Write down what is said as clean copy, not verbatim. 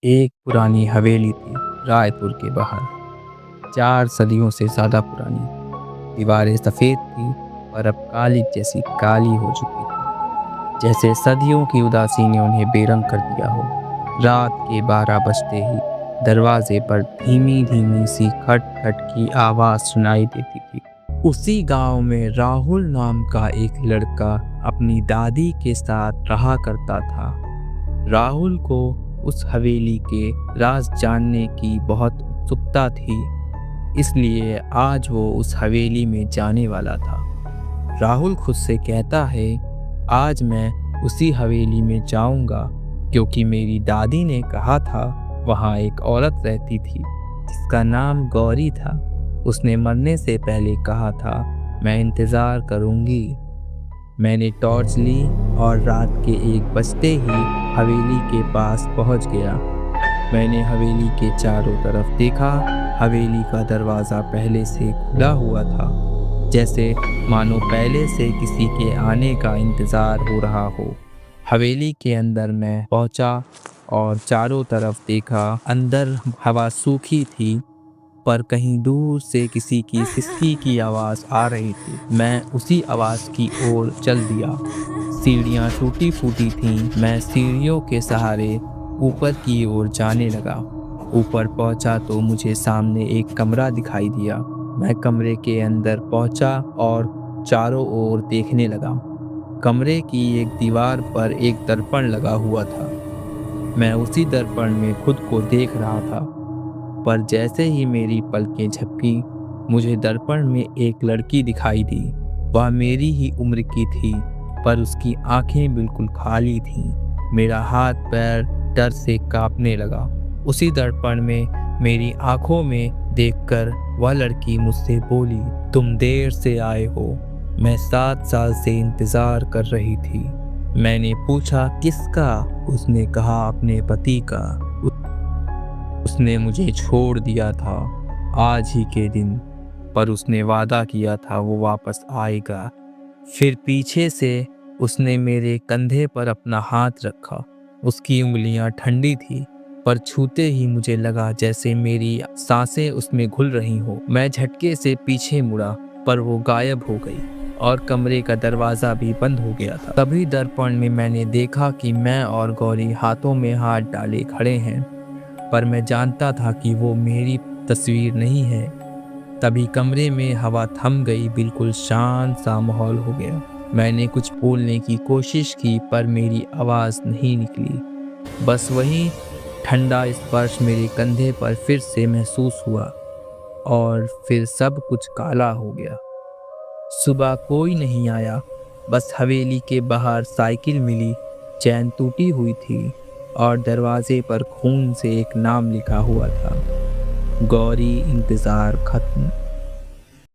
एक पुरानी हवेली थी रायपुर के बाहर। 4 सदियों से ज़्यादा पुरानी। दीवारें सफ़ेद थी पर अब काली जैसी काली हो चुकी थी, जैसे सदियों की उदासी ने उन्हें बेरंग कर दिया हो। रात के 12 बजते ही दरवाजे पर धीमी धीमी सी खट खट की आवाज़ सुनाई देती थी। उसी गांव में राहुल नाम का एक लड़का अपनी दादी के साथ रहा करता था। राहुल को उस हवेली के राज जानने की बहुत उत्सुकता थी, इसलिए आज वो उस हवेली में जाने वाला था। राहुल खुद से कहता है, आज मैं उसी हवेली में जाऊंगा क्योंकि मेरी दादी ने कहा था वहाँ एक औरत रहती थी जिसका नाम गौरी था। उसने मरने से पहले कहा था मैं इंतज़ार करूंगी। मैंने टॉर्च ली और रात के 1 बजते ही हवेली के पास पहुंच गया। मैंने हवेली के चारों तरफ देखा। हवेली का दरवाज़ा पहले से खुला हुआ था, जैसे मानो पहले से किसी के आने का इंतज़ार हो रहा हो। हवेली के अंदर मैं पहुंचा और चारों तरफ देखा। अंदर हवा सूखी थी पर कहीं दूर से किसी की सिसकी की आवाज़ आ रही थी। मैं उसी आवाज़ की ओर चल दिया। सीढ़ियाँ टूटी फूटी थीं। मैं सीढ़ियों के सहारे ऊपर की ओर जाने लगा। ऊपर पहुंचा तो मुझे सामने एक कमरा दिखाई दिया। मैं कमरे के अंदर पहुंचा और चारों ओर देखने लगा। कमरे की एक दीवार पर एक दर्पण लगा हुआ था। मैं उसी दर्पण में खुद को देख रहा था, पर जैसे ही मेरी पलकें झपकी, मुझे दर्पण में एक लड़की दिखाई दी। वह मेरी ही उम्र की थी, पर उसकी आंखें बिल्कुल खाली थीं। मेरा हाथ पैर डर से कांपने लगा। उसी दर्पण में मेरी आंखों में देखकर वह लड़की मुझसे बोली, तुम देर से आए हो, मैं 7 साल से इंतजार कर रही थी। मैंने पूछा किसका? उसने कहा अपने पति का। उसने मुझे छोड़ दिया था आज ही के दिन, पर उसने वादा किया था वो वापस आएगा। फिर पीछे से उसने मेरे कंधे पर अपना हाथ रखा। उसकी उंगलियां ठंडी थी, पर छूते ही मुझे लगा जैसे मेरी सांसें उसमें घुल रही हो। मैं झटके से पीछे मुड़ा, पर वो गायब हो गई और कमरे का दरवाज़ा भी बंद हो गया था। तभी दर्पण में मैंने देखा कि मैं और गौरी हाथों में हाथ डाले खड़े हैं, पर मैं जानता था कि वो मेरी तस्वीर नहीं है। तभी कमरे में हवा थम गई। बिल्कुल शांत सा माहौल हो गया। मैंने कुछ बोलने की कोशिश की, पर मेरी आवाज़ नहीं निकली। बस वही ठंडा स्पर्श मेरे कंधे पर फिर से महसूस हुआ और फिर सब कुछ काला हो गया। सुबह कोई नहीं आया, बस हवेली के बाहर साइकिल मिली। चैन टूटी हुई थी और दरवाजे पर खून से एक नाम लिखा हुआ था, गौरी। इंतज़ार खत्म।